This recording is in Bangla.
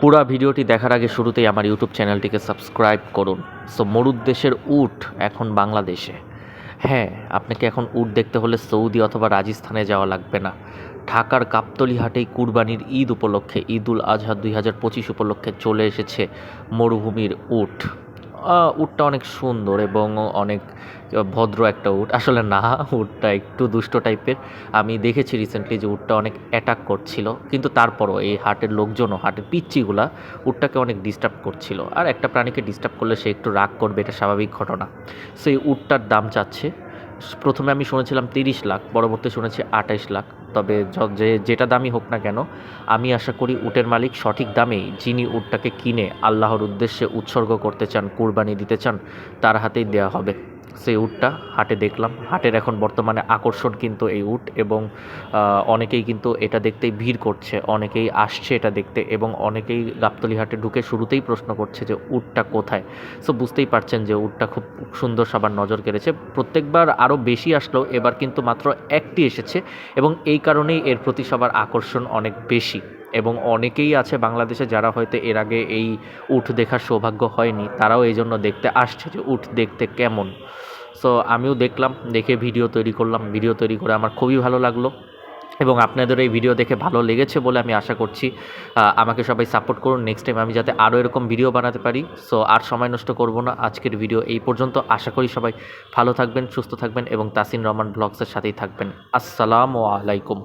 পুরা ভিডিওটি দেখার আগে শুরুতেই আমার ইউটিউব চ্যানেলটিকে সাবস্ক্রাইব করুন। সো মরুদ্দেশের উট এখন বাংলাদেশে। হ্যাঁ, আপনাকে এখন উট দেখতে হলে সৌদি অথবা রাজস্থানে যাওয়া লাগবে না। ঢাকার গাবতলী হাটেই কুরবানির ঈদ উপলক্ষে ঈদুল আজহা 2025 উপলক্ষে চলে এসেছে মরুভূমির উট। উটটা অনেক সুন্দর এবং অনেক ভদ্র একটা উট। আসলে না, উটটা একটু দুষ্ট টাইপের। আমি দেখেছি রিসেন্টলি যে উটটা অনেক অ্যাটাক করছিল, কিন্তু তারপরও এই হাটের লোকজনও, হাটের পিচ্চিগুলা উটটাকে অনেক ডিস্টার্ব করছিল। আর একটা প্রাণীকে ডিস্টার্ব করলে সে একটু রাগ করবে, এটা স্বাভাবিক ঘটনা। সো এই উটটার দাম চাচ্ছে, প্রথমে আমি শুনেছিলাম 30 লাখ, পরবর্তী শুনেছি 28 লাখ। তবে যেটা দামই হোক না কেন, আমি আশা করি উটের মালিক সঠিক দামেই, যিনি উটটাকে কিনে আল্লাহর উদ্দেশ্যে উৎসর্গ করতে চান, কুরবানি দিতে চান, তার হাতেই দেওয়া হবে। সেই উটটা হাটে দেখলাম। হাটের এখন বর্তমানে আকর্ষণ কিন্তু এই উট, এবং অনেকেই কিন্তু এটা দেখতেই ভিড় করছে, অনেকেই আসছে এটা দেখতে, এবং অনেকেই গাবতলী হাটে ঢুকে শুরুতেই প্রশ্ন করছে যে উটটা কোথায়। সো বুঝতেই পারছেন যে উটটা খুব সুন্দর, সবার নজর কেড়েছে। প্রত্যেকবার আরও বেশি আসলেও এবার কিন্তু মাত্র একটি এসেছে, এবং এই কারণেই এর প্রতি সবার আকর্ষণ অনেক বেশি। এবং অনেকেই আছে বাংলাদেশে যারা হয়তো এর আগে এই উট দেখার সৌভাগ্য হয়নি, তারাও এই জন্য দেখতে আসছে যে উট দেখতে কেমন। সো আমিও দেখলাম, দেখে ভিডিও তৈরি করলাম। ভিডিও তৈরি করে আমার খুবই ভালো লাগলো, এবং আপনাদের এই ভিডিও দেখে ভালো লেগেছে বলে আমি আশা করছি। আমাকে সবাই সাপোর্ট করুন, নেক্সট টাইম আমি যাতে আরও এরকম ভিডিও বানাতে পারি। সো আর সময় নষ্ট করব না, আজকের ভিডিও এই পর্যন্ত। আশা করি সবাই ভালো থাকবেন, সুস্থ থাকবেন, এবং তাসিন রহমান ব্লগসের সাথেই থাকবেন। আসসালামু আলাইকুম।